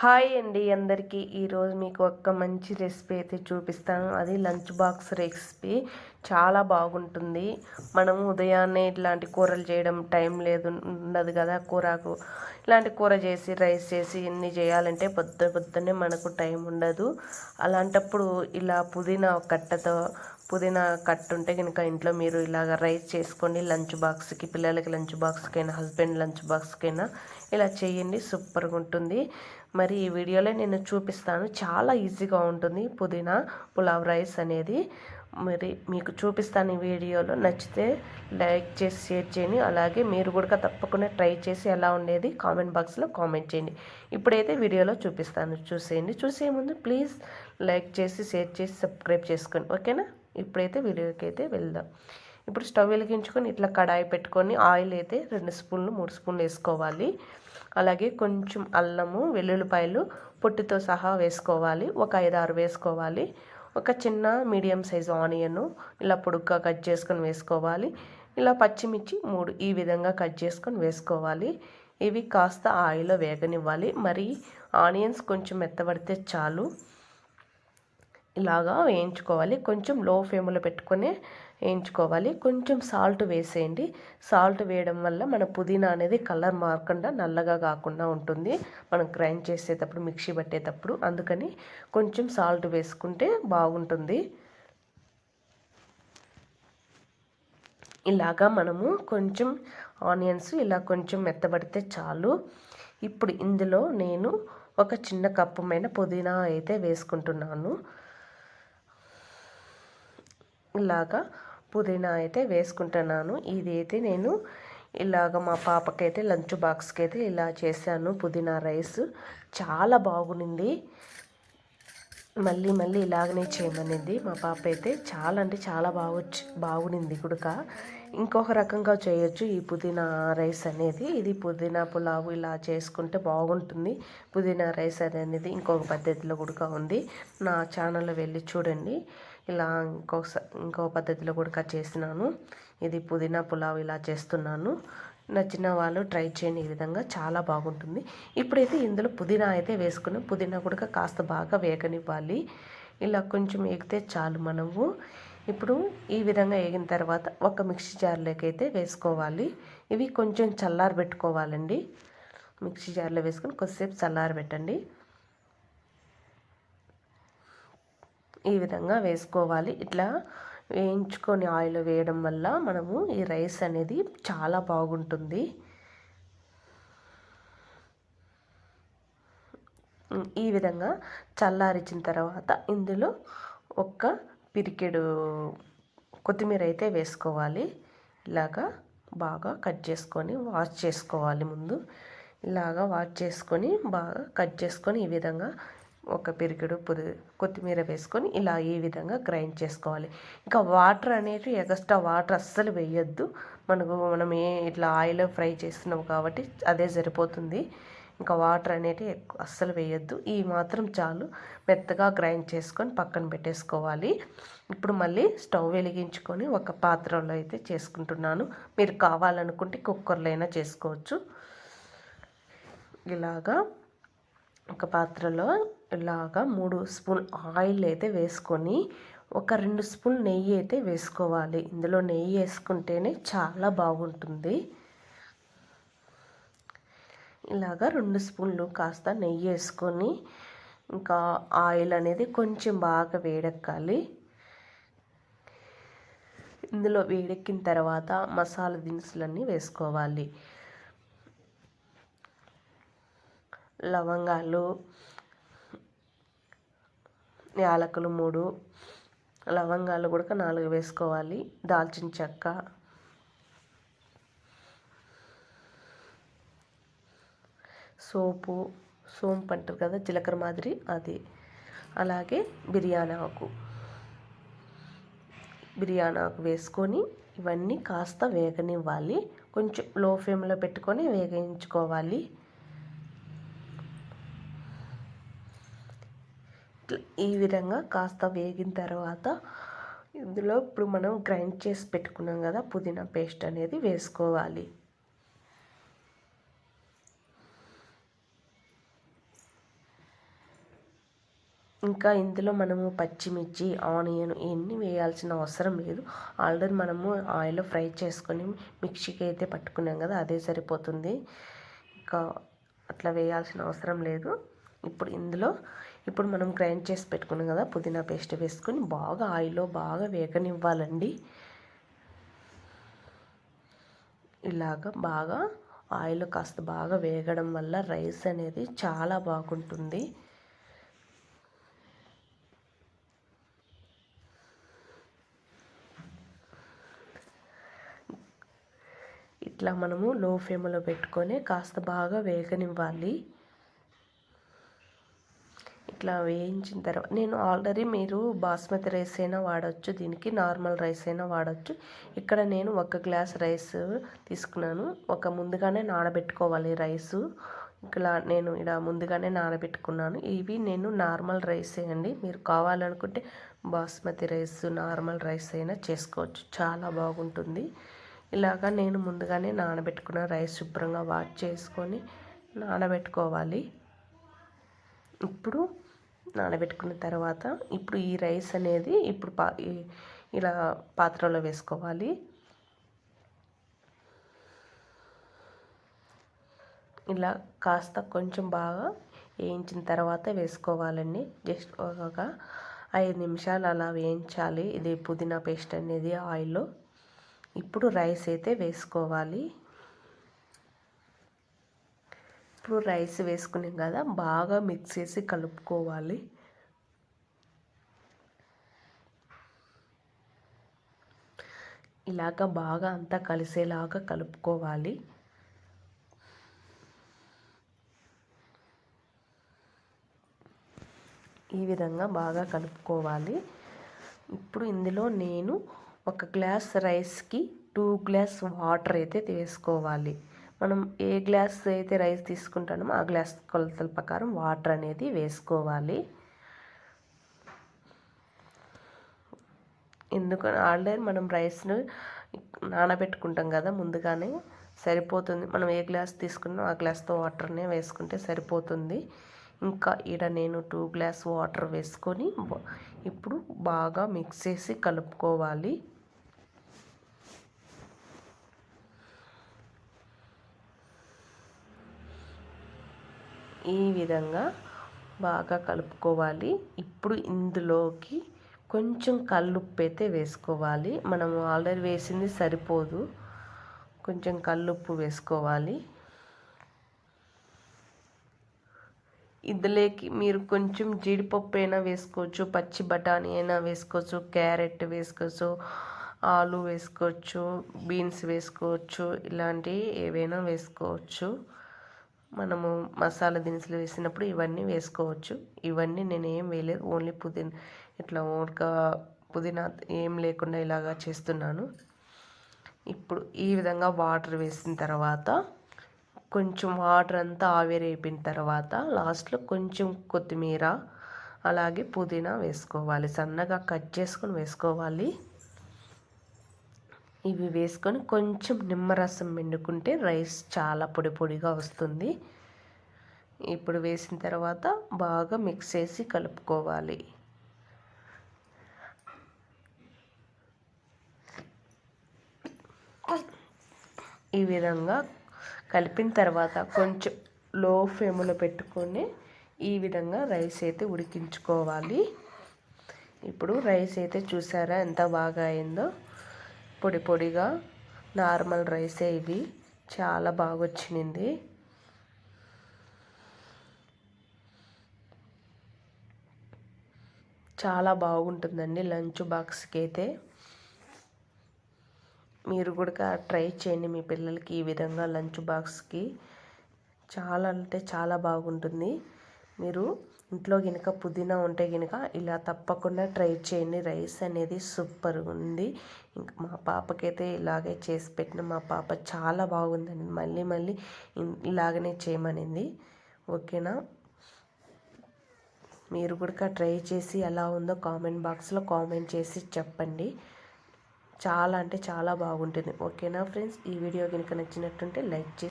Hi అండి అందరికీ. ఈరోజు మీకు ఒక మంచి రెసిపీ అయితే చూపిస్తాను. అది లంచ్ బాక్స్ రెసిపీ. చాలా బాగుంటుంది. మనం ఉదయాన్నే ఇట్లాంటి కూరలు చేయడం టైం ఉండదు కదా. కూరకు ఇలాంటి కూర చేసి రైస్ చేసి ఇన్ని చేయాలంటే పొద్దున్నే మనకు టైం ఉండదు. అలాంటప్పుడు ఇలా పుదీనా కట్టు ఉంటే కనుక ఇంట్లో మీరు ఇలాగ రైస్ చేసుకోండి. లంచ్ బాక్స్కి, పిల్లలకి లంచ్ బాక్స్కైనా, హస్బెండ్ లంచ్ బాక్స్కైనా ఇలా చేయండి. సూపర్గా ఉంటుంది. మరి ఈ వీడియోలో నేను చూపిస్తాను. చాలా ఈజీగా ఉంటుంది పుదీనా పులావ్ రైస్ అనేది. మరి మీకు చూపిస్తాను ఈ వీడియోలో. నచ్చితే లైక్ చేసి షేర్ చేయండి. అలాగే మీరు కూడా తప్పకుండా ట్రై చేసి ఎలా ఉండేది కామెంట్ బాక్స్లో కామెంట్ చేయండి. ఇప్పుడైతే వీడియోలో చూపిస్తాను, చూసేయండి. చూసే ముందు ప్లీజ్ లైక్ చేసి షేర్ చేసి సబ్స్క్రైబ్ చేసుకోండి, ఓకేనా. ఇప్పుడైతే వీడియోకి అయితే వెళ్దాం. ఇప్పుడు స్టవ్ వెలిగించుకొని ఇట్లా కడాయి పెట్టుకొని ఆయిల్ అయితే 2 స్పూన్లు 3 స్పూన్లు వేసుకోవాలి. అలాగే కొంచెం అల్లము, వెల్లుల్లిపాయలు పొట్టుతో సహా వేసుకోవాలి. ఒక 5-6 వేసుకోవాలి. ఒక చిన్న మీడియం సైజు ఆనియన్ ఇలా పొడుగ్గా కట్ చేసుకొని వేసుకోవాలి. ఇలా పచ్చిమిర్చి 3 ఈ విధంగా కట్ చేసుకొని వేసుకోవాలి. ఇవి కాస్త ఆయిల్లో వేగనివ్వాలి. మరి ఆనియన్స్ కొంచెం మెత్తబడితే చాలు. ఇలాగా వేయించుకోవాలి. కొంచెం లో ఫ్లేమ్లో పెట్టుకొని వేయించుకోవాలి. కొంచెం సాల్ట్ వేసేయండి. సాల్ట్ వేయడం వల్ల మన పుదీనా అనేది కలర్ మారకుండా నల్లగా కాకుండా ఉంటుంది మనం గ్రైండ్ చేసేటప్పుడు, మిక్సీ పట్టేటప్పుడు. అందుకని కొంచెం సాల్ట్ వేసుకుంటే బాగుంటుంది. ఇలాగా మనము కొంచెం ఆనియన్స్ ఇలా కొంచెం మెత్తబడితే చాలు. ఇప్పుడు ఇందులో నేను ఒక చిన్న కప్పుమైన పుదీనా అయితే వేసుకుంటున్నాను. ఇలాగా పుదీనా అయితే వేసుకుంటున్నాను. ఇది అయితే నేను ఇలాగ మా పాపకైతే లంచ్ బాక్స్కి అయితే ఇలా చేశాను. పుదీనా రైస్ చాలా బాగుంది. మళ్ళీ ఇలాగనే చేయమనింది మా పాప అయితే. చాలా అంటే చాలా బాగుంది కూడా. ఇంకొక రకంగా చేయొచ్చు ఈ పుదీనా రైస్ అనేది. ఇది పుదీనా పులావు ఇలా చేసుకుంటే బాగుంటుంది. పుదీనా రైస్ అనేది ఇంకొక పద్ధతిలో కూడా ఉంది. నా ఛానల్లో వెళ్ళి చూడండి. ఇలా ఇంకో పద్ధతిలో కూడా చేసినాను. ఇది పుదీనా పులావ్ ఇలా చేస్తున్నాను. నచ్చిన వాళ్ళు ట్రై చేయండి. ఈ విధంగా చాలా బాగుంటుంది. ఇప్పుడైతే ఇందులో పుదీనా అయితే వేసుకుని పుదీనా కూడా కాస్త బాగా వేగనివ్వాలి. ఇలా కొంచెం వేగితే చాలు. మనము ఇప్పుడు ఈ విధంగా వేగిన తర్వాత ఒక మిక్సీ జార్లోకి అయితే వేసుకోవాలి. ఇవి కొంచెం చల్లారబెట్టుకోవాలండి. మిక్సీ జార్లో వేసుకొని కొద్దిసేపు చల్లారబెట్టండి. ఈ విధంగా వేసుకోవాలి. ఇట్లా వేయించుకొని ఆయిల్ వేయడం వల్ల మనము ఈ రైస్ అనేది చాలా బాగుంటుంది. ఈ విధంగా చల్లారించిన తర్వాత ఇందులో ఒక పిరికెడు కొత్తిమీర అయితే వేసుకోవాలి. ఇలాగా బాగా కట్ చేసుకొని వాష్ చేసుకోవాలి. ముందు ఇలాగా వాష్ చేసుకొని బాగా కట్ చేసుకొని ఈ విధంగా ఒక పిరికెడు కొత్తిమీర వేసుకొని ఇలా ఈ విధంగా గ్రైండ్ చేసుకోవాలి. ఇంకా వాటర్ అనేవి ఎక్స్ట్రా వాటర్ అస్సలు వేయొద్దు. మనం ఇట్లా ఆయిల్ ఫ్రై చేస్తున్నాం కాబట్టి అదే సరిపోతుంది. ఇంకా వాటర్ అనేవి అస్సలు వేయొద్దు. ఈ మాత్రం చాలు. మెత్తగా గ్రైండ్ చేసుకొని పక్కన పెట్టేసుకోవాలి. ఇప్పుడు మళ్ళీ స్టవ్ వెలిగించుకొని ఒక పాత్రలో అయితే చేసుకుంటున్నాను. మీరు కావాలనుకుంటే కుక్కర్లో అయినా చేసుకోవచ్చు. ఇలాగా ఒక పాత్రలో ఇలాగా 3 స్పూన్ ఆయిల్ అయితే వేసుకొని ఒక 2 స్పూన్ నెయ్యి అయితే వేసుకోవాలి. ఇందులో నెయ్యి వేసుకుంటేనే చాలా బాగుంటుంది. ఇలాగా 2 స్పూన్లు కాస్త నెయ్యి వేసుకొని ఇంకా ఆయిల్ అనేది కొంచెం బాగా వేడెక్కాలి. ఇందులో వేడెక్కిన తర్వాత మసాలా దినుసులన్నీ వేసుకోవాలి. లవంగాలు, యాలకులు 3, లవంగాలు కూడా 4 వేసుకోవాలి. దాల్చిన చెక్క, సోంపు అంటారు కదా, జీలకర్ర మాదిరి అది. అలాగే బిర్యానీ ఆకు వేసుకొని ఇవన్నీ కాస్త వేగనివ్వాలి. కొంచెం లో ఫ్లేమ్లో పెట్టుకొని వేగించుకోవాలి. ఈ విధంగా కాస్త వేగిన తర్వాత ఇందులో ఇప్పుడు మనం గ్రైండ్ చేసి పెట్టుకున్నాం కదా పుదీనా పేస్ట్ అనేది వేసుకోవాలి. ఇంకా ఇందులో మనము పచ్చిమిర్చి, ఆనియన్ ఇవన్నీ వేయాల్సిన అవసరం లేదు. ఆల్రెడీ మనము ఆయిల్లో ఫ్రై చేసుకొని మిక్సీకి అయితే పట్టుకున్నాం కదా, అదే సరిపోతుంది. ఇంకా అట్లా వేయాల్సిన అవసరం లేదు. ఇప్పుడు మనం గ్రైండ్ చేసి పెట్టుకున్నాం కదా పుదీనా పేస్ట్ వేసుకొని బాగా ఆయిల్లో బాగా వేగనివ్వాలండి. ఇలాగ బాగా ఆయిల్ కాస్త బాగా వేగడం వల్ల రైస్ అనేది చాలా బాగుంటుంది. ఇట్లా మనము లో ఫ్లేమ్లో పెట్టుకొని కాస్త బాగా వేగనివ్వాలి. ఇట్లా వేయించిన తర్వాత నేను ఆల్రెడీ మీరు బాస్మతి రైస్ అయినా వాడచ్చు, దీనికి నార్మల్ రైస్ అయినా వాడచ్చు. ఇక్కడ నేను 1 గ్లాస్ రైస్ తీసుకున్నాను. ముందుగానే నానబెట్టుకోవాలి రైసు. నేను ముందుగానే నానబెట్టుకున్నాను. ఇవి నేను నార్మల్ రైస్ అండి. మీరు కావాలనుకుంటే బాస్మతి రైస్, నార్మల్ రైస్ అయినా చేసుకోవచ్చు, చాలా బాగుంటుంది. ఇలాగా నేను ముందుగానే నానబెట్టుకున్న రైస్ శుభ్రంగా వాష్ చేసుకొని నానబెట్టుకోవాలి. ఇప్పుడు నానబెట్టుకున్న తర్వాత ఇప్పుడు ఈ రైస్ అనేది ఇలా పాత్రలో వేసుకోవాలి. ఇలా కాస్త కొంచెం బాగా వేయించిన తర్వాత వేసుకోవాలండి. జస్ట్ ఒక 5 నిమిషాలు అలా వేయించాలి ఇది పుదీనా పేస్ట్ అనేది ఆయిల్లో. ఇప్పుడు రైస్ అయితే వేసుకోవాలి. ఇప్పుడు రైస్ వేసుకున్నాం కదా, బాగా మిక్స్ చేసి కలుపుకోవాలి. ఇలాగ బాగా అంతా కలిసేలాగా కలుపుకోవాలి. ఈ విధంగా బాగా కలుపుకోవాలి. ఇప్పుడు ఇందులో నేను 1 గ్లాస్ రైస్కి 2 గ్లాస్ వాటర్ అయితే వేసుకోవాలి. మనం ఏ గ్లాస్ అయితే రైస్ తీసుకుంటామో ఆ గ్లాస్ కొలతల ప్రకారం వాటర్ అనేది వేసుకోవాలి. ఎందుకని ఆల్రెడీ మనం రైస్ను నానబెట్టుకుంటాం కదా ముందుగానే, సరిపోతుంది. మనం ఏ గ్లాస్ తీసుకున్నామో ఆ గ్లాస్తో వాటర్నే వేసుకుంటే సరిపోతుంది. ఇంకా నేను 2 గ్లాస్ వాటర్ వేసుకొని ఇప్పుడు బాగా మిక్స్ చేసి కలుపుకోవాలి. ఈ విధంగా బాగా కలుపుకోవాలి. ఇప్పుడు ఇందులోకి కొంచెం కల్లుప్పు అయితే వేసుకోవాలి. మనము ఆల్రెడీ వేసింది సరిపోదు, కొంచెం కల్లుప్పు వేసుకోవాలి. ఇందులోకి మీరు కొంచెం జీడిపప్పు అయినా వేసుకోవచ్చు, పచ్చి బఠానీ అయినా వేసుకోవచ్చు, క్యారెట్ వేసుకోవచ్చు, ఆలు వేసుకోవచ్చు, బీన్స్ వేసుకోవచ్చు, ఇలాంటివి ఏవైనా వేసుకోవచ్చు. మనము మసాలా దినుసులు వేసినప్పుడు ఇవన్నీ వేసుకోవచ్చు. ఇవన్నీ నేను ఏం వేయలేదు, ఓన్లీ పుదీనా ఏం లేకుండా ఇలాగా చేస్తున్నాను. ఇప్పుడు ఈ విధంగా వాటర్ వేసిన తర్వాత కొంచెం వాటర్ అంతా ఆవిరైపోయిన తర్వాత లాస్ట్లో కొంచెం కొత్తిమీర అలాగే పుదీనా వేసుకోవాలి. సన్నగా కట్ చేసుకొని వేసుకోవాలి. ఇవి వేసుకొని కొంచెం నిమ్మరసం పిండుకుంటే రైస్ చాలా పొడి పొడిగా వస్తుంది. ఇప్పుడు వేసిన తర్వాత బాగా మిక్స్ చేసి కలుపుకోవాలి. ఈ విధంగా కలిపిన తర్వాత కొంచెం లో ఫ్లేమ్లో పెట్టుకొని ఈ విధంగా రైస్ అయితే ఉడికించుకోవాలి. ఇప్పుడు రైస్ అయితే చూసారా ఎంత బాగా అయిందో, పొడి పొడిగా నార్మల్ రైసే ఇది, చాలా బాగా వచ్చింది. చాలా బాగుంటుందండి లంచ్ బాక్స్కి అయితే. మీరు కూడా ట్రై చేయండి మీ పిల్లలకి ఈ విధంగా లంచ్ బాక్స్కి. చాలా అంటే చాలా బాగుంటుంది. మీరు ఇంట్లో కనుక పుదీనా ఉంటే కనుక ఇలా తప్పకుండా ట్రై చేయండి. రైస్ అనేది సూపర్ ఉంది. ఇంకా మా పాపకైతే ఇలాగే చేసి పెట్టిన, మా పాప చాలా బాగుందండి, మళ్ళీ మళ్ళీ ఇలాగనే చేయమనింది. ఓకేనా, మీరు కూడా ట్రై చేసి ఎలా ఉందో కామెంట్ బాక్స్లో కామెంట్ చేసి చెప్పండి. చాలా అంటే చాలా బాగుంటుంది. ఓకేనా ఫ్రెండ్స్, ఈ వీడియో కనుక నచ్చినట్టుంటే లైక్ చేసి